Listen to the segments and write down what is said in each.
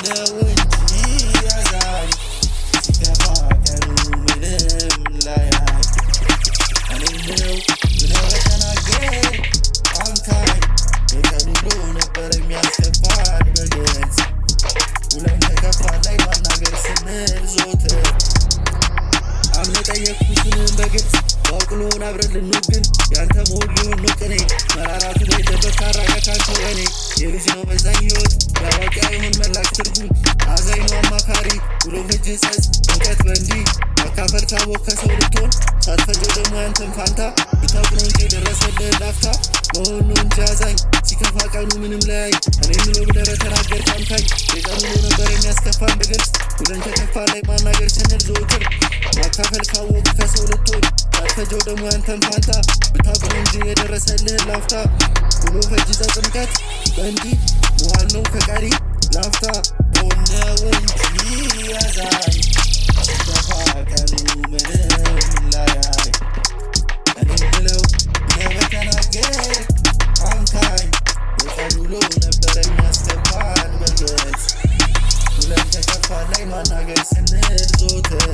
ነው እንጂ ያዛኝ ሲከፋ ቀኑ ምንም ላያይ እኔ ምለው ብለህ በተናገር አንካኝ የቀኑ ውሎ ነበር የሚያስከፋን በግልጽ ውለን ተከፋን ላይ ማናገር ስንል ዞትር አምነ ጠየቅኩትን በግልጽ በአውቅሎን አብረን ልንወግን ያንተ መሆን ሊሆን ነው ቅኔ መራራቱ ባይደበቅ ካራቀ ካንተ ወኔ የልጅ ነው መዛኝ ሕይወት የአዋቂ አይሆን መላክ ትርጉም አዛኝ ነው አማካሪ ውሎ ፍጅ ጸጽ እውቀት በእንዲህ መካፈል ካወቅ ከሰው ልትሆን ሳትፈጀው ደግሞ ያንተን ፋንታ ብታውቅ ነው እንጂ የደረሰልህ ላፍታ መሆን ነው እንጂ አዛኝ ሲከፋ ቀኑ ምንም ለያይ እኔ ምለው ብለህ በተናገር ካምካኝ የቀኑ ውሎ ነበር የሚያስከፋን በግልጽ ውለን ተከፋ ላይ ማናገር ስንል ዘወትር ማካፈል ካወቅ ከሰው ልትሆን ሳትፈጀው ደግሞ ያንተን ፋንታ ብታውቅ ነው እንጂ የደረሰልህ ላፍታ ውሎ ፈጅ ጸጽ በእንዲህ መዋል ነው ከቀሪ ላፍታ መሆን ነው እንጂ ያዛኝ ሲከፋ ቀኑ ምንም ላያይ እኔ ምለው ለመተናገር አንካኝ የቀኑ ውሎ ነበር የሚያስከፋን በግልጽ ውለን ተከፋ ላይ ማናገር ስንል ዞትር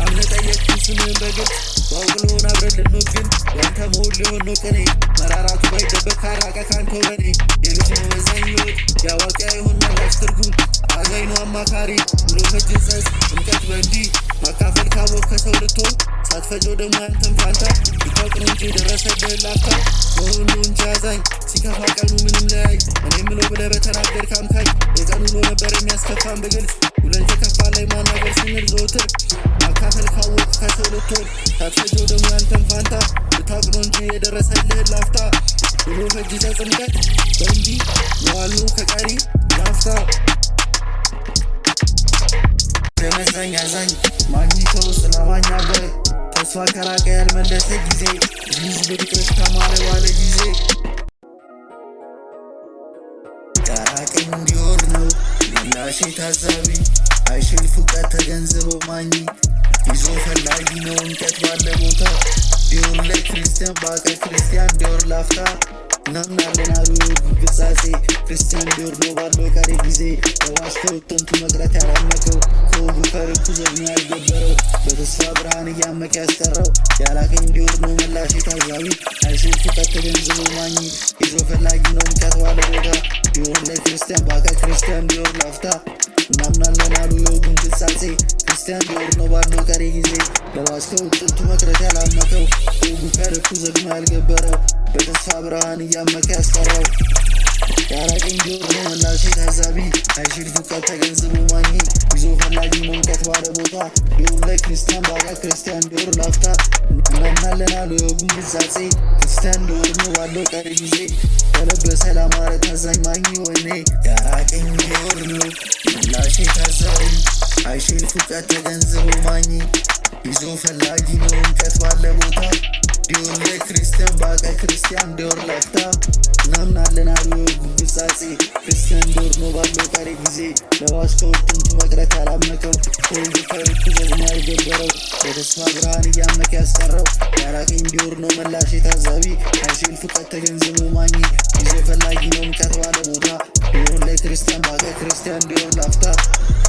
አምነ ጠየቅኩ ስምህን በግልጽ በአውቅሎን አብረን ልንወግን ያንተ መሆን ሊሆን ነው ቅኔ መራራቱ ባይደበቅ ካራቀ ካንተ ወኔ የልጅ ነው መዛኝ ሕይወት የአዋቂ አይሆን መላሽ ትርጉም አዛኝ ነው አማካሪ ውሎ ፈጅ ጸጽ እውቀት በእንዲህ ማካፈል ካወቅ ከሰው ልትሆን ሳትፈጀው ደግሞ ያንተን ፋንታ ብታውቅ ነው እንጂ የደረሰልህ ላፍታ መሆን ነው እንጂ አዛኝ ሲከፋ ቀኑ ምንም ለያይ እኔ ምለው ብለህ በተናገር ካምካኝ የቀኑ ውሎ ነበር የሚያስከፋን በግልጽ ውለን ተከፋ ላይ ማናገር ስንል ዘወትር ማካፈል ካወቅ ከሰው ልትሆን ሳትፈጀው ደግሞ ያንተን ፋንታ ብታውቅ ነው እንጂ የደረሰልህ ላፍታ ውሎ ፈጅ ጸጽ እውቀት በእንዲህ መዋል ነው ከቀሪ ላፍታ ለመዛኝ አዛኝ ማግኝተው ስለማኛገር ተስፋ ከራቀ ያልመለሰ ጊዜ ልጅ ብድቅርስ ከማለ ባለ ጊዜ ቀራቀኝ እንዲወር ነው ምላሼ ታዛቢ አይሽል ፉቀት ተገንዝበው ማኝ ይዞ ፈላጊ ነው እንቀት ባለ ቦታ ቢሆን ላይ ክርስቲያን ባቀ ክርስቲያን ቢወር ላፍታ እናምናለን አሉ ግጻጼ ክርስቲያን ቢወር ነው ባለው ቀሪ ጊዜ በዋሽከው ጥንቱ መቅረት ያላመቀው ከወጉ ከርኩ ዘግኖ ያልገበረው በተስፋ ብርሃን እያመቀ ያስቀረው ያላቀኝ እንዲወር ነው ምላሽ ታዛቢ አይሽል ፉቀት ተገንዝበው ማኝ ይዞ ፈላጊ ነው እንቀት ባለ ቦታ ቢሆን ላይ ክርስቲያን ባቀ ክርስቲያን ቢወር ላፍታ እናምናለን አሉ የወጉን ግጻጼ ክርስቲያን ቢወር ነው ባለው ቀሪ ጊዜ ለዋሽከው ጥንቱ መቅረት ያላመቀው ከወጉ ከርኩ ዘግኖ ያልገበረው በተስፋ ብርሃን እያመቀ ያስቀረው ያላቀኝ ቢወር ነው ምላሼ ታዛቢ አይሽል ፉቀት ተገንዝቦ ማኝ ይዞ ፈላጊ ነው እንቀት ባለ ቦታ ቢሆን ላይ ክርስቲያን ባቀ ክርስቲያን ቢወር ላፍታ እናምናለን አሉ የወጉን ግጻጼ ክርስቲያን ቢወር ነው ባለው ቀሪ ጊዜ በለበሰ ላማረ ታዛኝ ማኝ ወኔ ያላቀኝ ቢወር ነው ምላሼ ታዛቢ አይሽል ፉቀት ተገንዝቦ ማኝ ይዞ ፈላጊ ነው እንቀት ባለ ቦታ ቢሆን ላይ ክርስቲያን ባቀ ክርስቲያን ቢወር ላፍታ እናምናለን አሉ የወጉን ግጻጼ ክርስቲያን ቢወር ነው ባለው ቀሪ ጊዜ ለዋሽከው ጥንቱ መቅረት ያላመቀው ከወጉ ከርኩ ዘግኖ ያልገበረው በተስፋ ብርሃን እያመቀ ያስቀረው ያላቀኝ ቢወር ነው ምላሼ ታዛቢ አይሽል ፉቀት ተገንዝቦ ማኝ ይዞ ፈላጊ ነው እንቀት ባለ ቦታ ቢሆን ላይ ክርስቲያን ባቀ ክርስቲያን ቢወር ላፍታ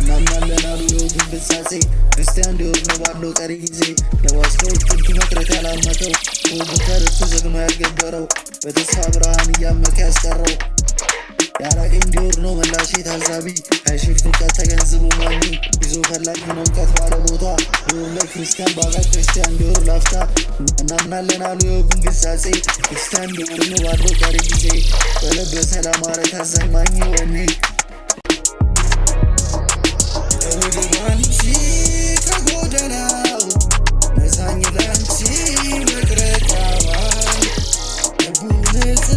እናምናለን አሉ የወጉን ግጻጼ ክርስቲያን ቢወር ነው ባለው ቀሪ ጊዜ ለዋሽከው ጥንቱ መቅረት ያላመቀው ከወጉ ከርኩ ዘግኖ ያልገበረው በተስፋ ብርሃን እያመቀ ያስቀረው ያላቀኝ ቢወር ነው ምላሼ ታዛቢ አይሽል ፉቀት ተገንዝቦ ማኝ ይዞ ፈላጊ ነው እንቀት ባለ ቦታ ቢሆን ላይ ክርስቲያን ባቀ ክርስቲያን ቢወር ላፍታ እናምናለን አሉ የወጉን ግጻጼ ክርስቲያን ቢወር ነው ባለው ቀሪ ጊዜ በለበሰ ላማረ ታዛኝ ማኝ ወኔ ወደ አንቺ ከጎዳናው መዛኝ ላንቺ መቅረጫዋል ልቡንስ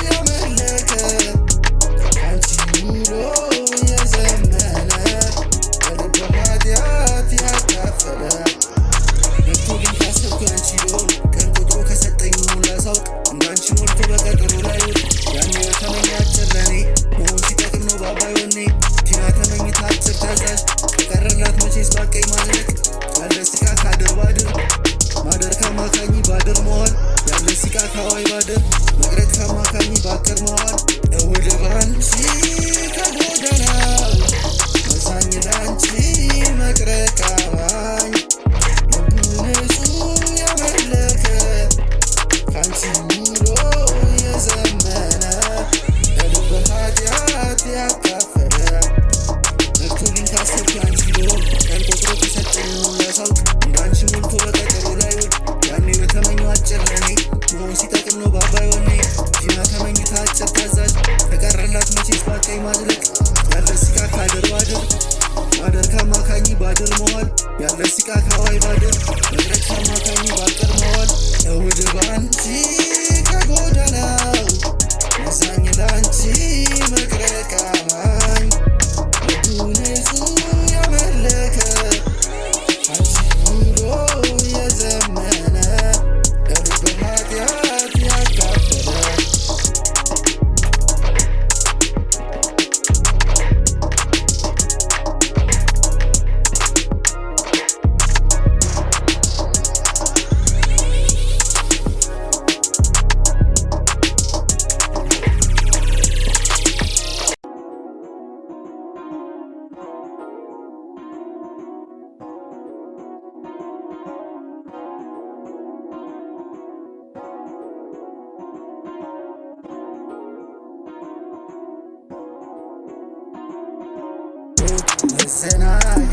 ያመለከ አንቺ ኑሮ የዘመነ በልበ ኃጢአት ያካፈለ ነቶ ግን ካሰብኩ ያንቺ ሊሆን ቀን ቆጥሮ ከሰጠኝ ሙላ ሳውቅ እንዳንቺ ሞልቶ በቀጠሮ ላይ ያኔ ተመኛችን ለኔ መሆን ሲጠቅም ነው ቀይ ማድረግ ያለ ሲቃ ካደር ባደር ባደር ከማካኝ ባደር መዋል ያለ ሲቃ ካዋይ ባደር መድረክ ከማካኝ ባቀር መዋል እውድ ባንቺ ከጎዳናው መሳኝ ላንቺ መቅረቅ አማኝ ንጹ ያመለከ አንቺ ኑሮ የዘመነ ከልብ ኃጢአት ያካፈለ መዘናጋት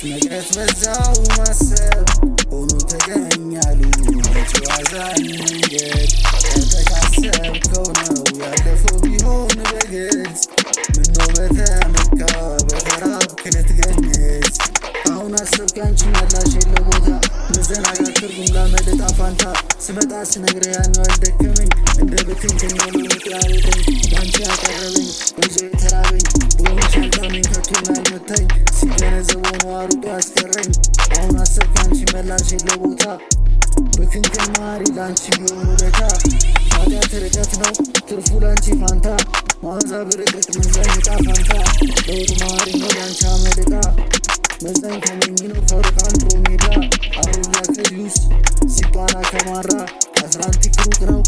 መቅረት በዛው ማሰብ ሆኖ ተገኛሉ በጨዋዛን መንገድ ያልተካሰብከው ነው ያለፈው ቢሆን በግልጽ ምነው በተመካ በተራብክ ልትገንዝ አሁን አሰብክ አንቺን ያላሽ የለ ቦታ መዘናጋት ትርጉም ላመልጣ ፋንታ ስመጣ ስነግረ ያነው ያልደከመኝ እንደ ብትንትን ነው ለውጥ ያሮጠኝ ባንቺ ያቀረበኝ ብዙ የተራበኝ በሆንሽ አልጣመኝ ከቶና አልመታኝ ሲገነዘበው ነው አሩጦ ያስቀረኝ አሁን አሰብክ አንቺ መላሽ የለ ቦታ በክንክን ማሪ ላንቺ ቢሆን ውለታ ኃጢአት ርቀት ነው ትርፉ ላንቺ ፋንታ ማዛ ብርቅት መዛኝ ዕጣ ፋንታ ለውጥ ማሪ ነው ላንቺ አመልጣ መዛኝ ከመኝ ነው ከሩቅ አንድሮሜዳ አሮላ ከዩስ ሲባራ ከማራ አትላንቲክ ሩቅ ነው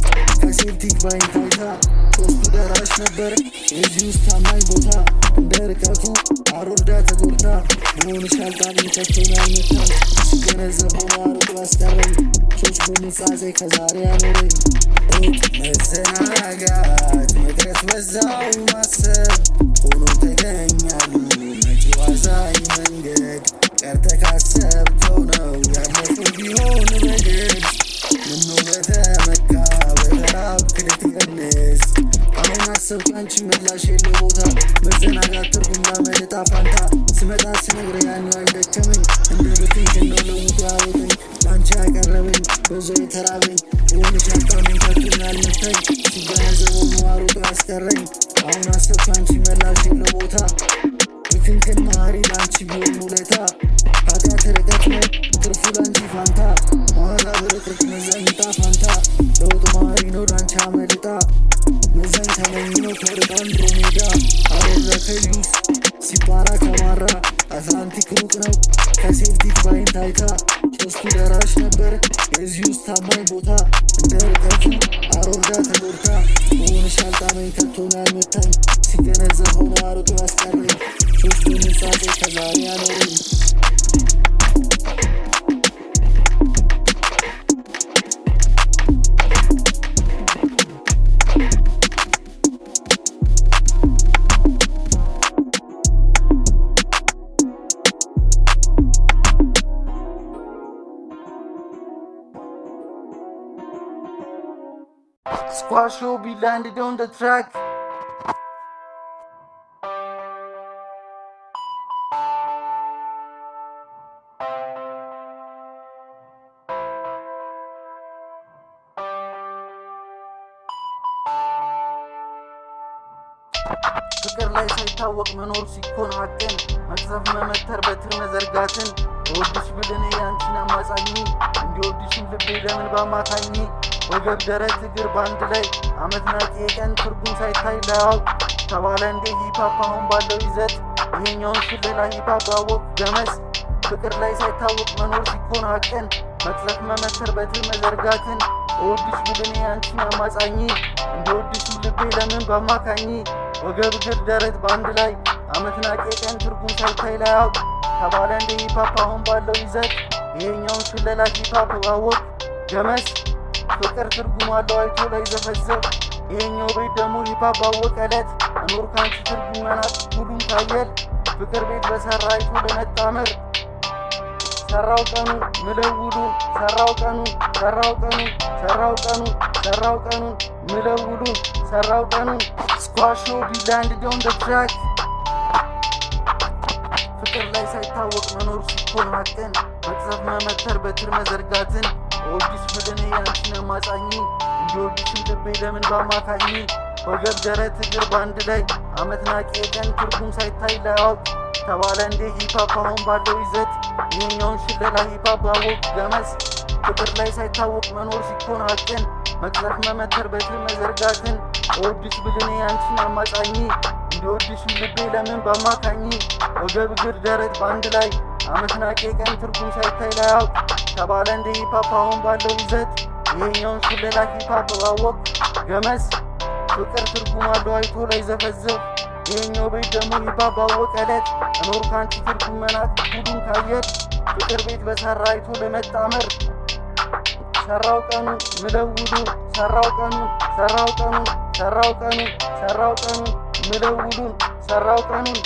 ከሴልቲክ ባይን ታይታ ሶስቱ ደራሽ ነበር የዚህ ውስጥ ታማኝ ቦታ እንደ ርቀቱ አሮርዳ ተጎርታ በሆንሽ አልጣመኝ ከቶና አልመታኝ ሲገነዘበው ማሩጡ ያስቀረኝ ሶስት በምጻጼ ከዛሬ ያኖረኝ መዘናጋት መቅረት በዛው ማሰብ ሆኖ ተገኛሉ መጪው አዛኝ መንገድ ቀርተህ ካሰብከው ነው ያለፈው ቢሆን በግልጽ ምነው በተመካ በተራብክ ልትቀንስ አሁን አሰብክ አንቺ መላሽ የለ ቦታ መዘናጋት ትርጉም ላመልጣ ፋንታ ስመጣ ስነግረ ያነው ያልደከመኝ እንደ ብትንትን ነው ለውጥ ያሮጠኝ ላንቺ ያቀረበኝ በዞ የተራበኝ በሆንሽ አልጣመኝ ከቶና አልመታኝ ሲገነዘበው ነው አሩጦ ያስቀረኝ አሁን አሰብክ አንቺ መላሽ የለ ቦታ በክንክን ማሪ ላንቺ ቢሆን ውለታ ኃጢአት ርቀት ነው ትርፉ ላንቺ ፋንታ ማዛ ብርቅርቅ መዛኝ ዕጣ ፋንታ ለውጥ ማሪ ነው ላንቺ አመልጣ መዛኝ ከመኝ ነው ከሩቅ አንድሮሜዳ አሮራ ከዩስ ሲባራ ከማራ አትላንቲክ ሩቅ ነው ከሴልቲክ ባይን ታይታ ሶስቱ ደራሽ ነበር የዚህ ውስጥ ታማኝ ቦታ እንደ ርቀቱ አሮርዳ ተጎርታ በሆንሽ አልጣመኝ ከቶና አልመታኝ ሲገነዘበው ነው አሩጦ ያስቀረኝ ሶስቱ በምጻጼ ከዛሬ ያኖረኝ Squash will be landed on the track. ፍቅር ላይ ሳይታወቅ መኖር ሲኮን ሀቅን መቅዘፍ መመተር በትር መዘርጋትን ወድሽ ብልን ያንቺን አማጻኝ እንዲወድሽም ልቤ ለምን ባማካኝ ወገብ ደረት እግር ባንድ ላይ አመት ናቂ የቀን ትርጉም ሳይታይ ላያውቅ ተባለ እንደ ሂፓፕ አሁን ባለው ይዘት ይሄኛውን ሽለላ ሂፓፕ አወቅ ገመስ ፍቅር ላይ ሳይታወቅ መኖር ሲኮን ሀቅን መቅዘፍ መመተር በትር መዘርጋትን ወድሽ ብልን ያንቺን አማጻኝ እንዲወድሽም ልቤ ለምን ባማካኝ ወገብ እግር ደረት ባንድ ላይ አመት ናቂ የቀን ትርጉም ሳይታይ ላያውቅ ተባለ እንደ ሂፓፕ አሁን ባለው ይዘት ይሄኛውን ሽለላ ሂፓፕ አወቅ ገመስ ፍቅር ትርጉም አለው አይቶ ላይ ዘፈዘፍ ይሄኛው ቤት ደግሞ ሂፓፕ ባወቀ ዕለት እኖር ካንቺ ትርጉም መናት ሁሉም ታየል ፍቅር ቤት በሰራ አይቶ ለመጣመር ሰራው ቀኑ ምለውሉ ሰራው ቀኑ ምለው ውሉን ሰራው ቀኑን ስኳሾ ቢላንድ ዶን ደ ትራክ ፍቅር ላይ ሳይታወቅ መኖር ሲኮን ሀቅን መቅዘፍ መመተር በትር መዘርጋትን ወዲስ ብልን ያንቺን ማጻኝ እንዲወድሽም ልቤ ለምን ባማካኝ ወገብ ደረት እግር ባንድ ላይ አመት ናቂ የቀን ትርጉም ሳይታይ ላያውቅ ተባለ እንዴ ሂፓፕ አሁን ባለው ይዘት ይህኛውን ሽለላ ሂፓፕ ባወቅ ገመስ ፍቅር ላይ ሳይታወቅ መኖር ሲኮን ሀቅን መቅዘፍ መመተር በትር መዘርጋትን ወዲስ ብልን ያንቺን ማጻኝ እንዲወድሽም ልቤ ለምን ባማካኝ ወገብ እግር ደረት ባንድ ላይ አመት ናቂ የቀን ትርጉም ሳይታይ ላያውቅ ተባለ እንደ ሂፓፕ አሁን ባለው ይዘት ይሄኛውን ሽለላ ሂፓፕ ባወቅ ገመስ ፍቅር ትርጉም አለው አይቶ ላይ ዘፈዘፍ ይሄኛው ቤት ደግሞ ሂፓፕ ባወቀ ዕለት እኖር ካንቺ ትርጉም መናቅ ሁሉን ካየት ፍቅር ቤት በሰራ አይቶ ለመጣመር ሰራው ቀኑን ምለው ውሉን ሰራው ቀኑን ሰራው ቀኑን ሰራው ቀኑን ሰራው ቀኑን ምለው ውሉን ሰራው ቀኑን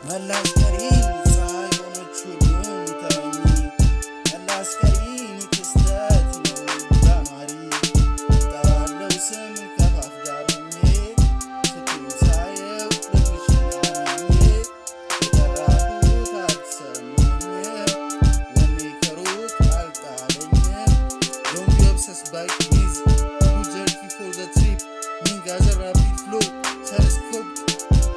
መላስከሪን ፀሐይ ሆነች ሁሉም ተመኝ መላስከሪን ክስተት ዳማሪ ጠራለው ስም ከፋፍ ጋር ሆኜ ስትሳየው ልብሽን አምኜ የጠራሁት አልሰማኝም ወኔ ከሩቅ አልጣለኝም Don't be obsessed by these who jerky for the trip Minga's a rapid flow telescoped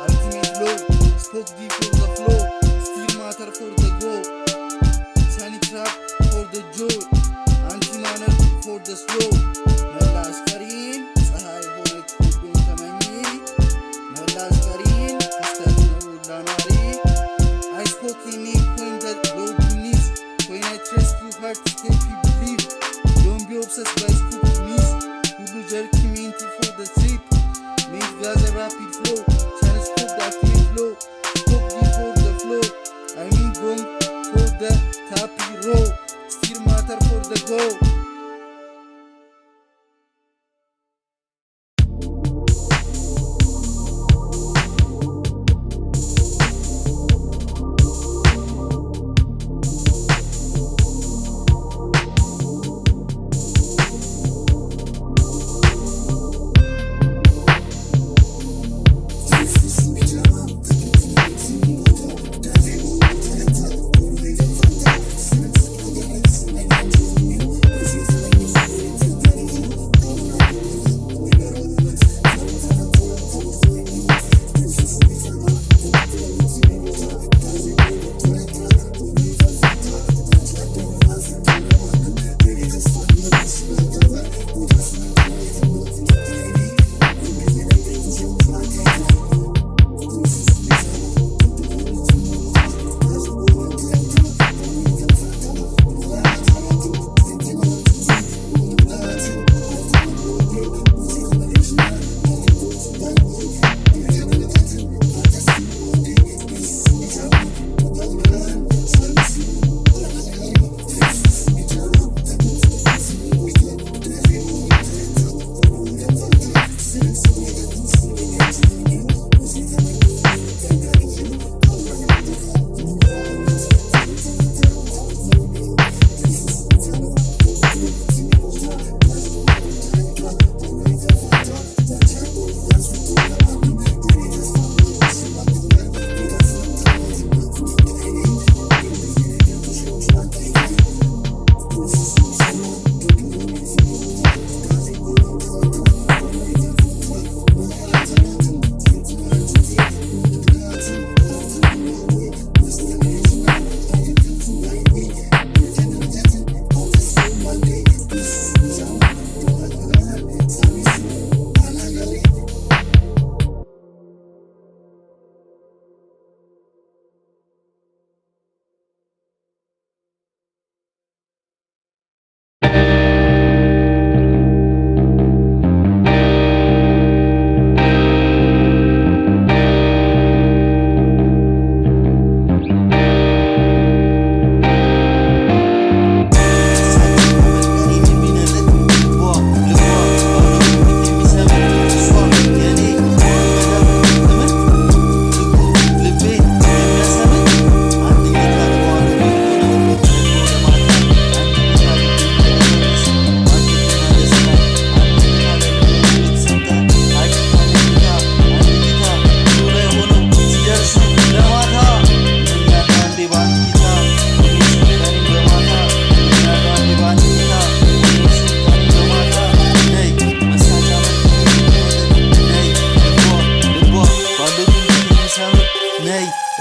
ultimate low Spoke deep for the flow Still matter for the go Sunny trap for the joy Anti-manner for the slow መላስከሪን ፀሐይ ሆነች ሁሉም ተመኝ መላስከሪን ክስተት ነው ላማሪ I spoke in it when the low beneath When I trust you hard to help you believe Don't be obsessed by stupid knees ሁሉ ጀርኪ ሜንቲ for the trip Make gas a rapid flow Telescope the ultimate flow Spoke deep for the flow I mean going for the tapi row Still matter for the go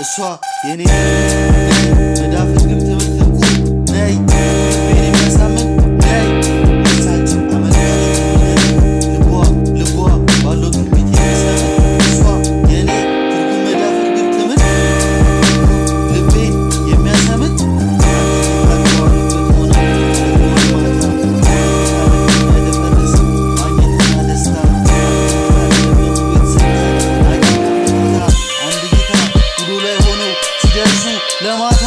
እሷ የኔ መዳፍት ግን ትምትኩ ነይ ልቤን የሚያሳምን ነይ እሳቸው አመልካች ልቧ ባለው ትንቢት የሚሰምን እሷ የኔ ትርጉም መዳፍት ግን ትምት ልቤን የሚያሳምን ለማታ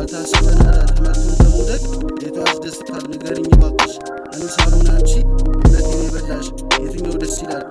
ያልታሰበን አለ ተመርቶ በመውደቅ የቱ ያስደስታል ንገሪኝ እባክሽ እኔ ሳልሆን አንቺ እውነቴን የበላሽ የትኛው ደስ ይላል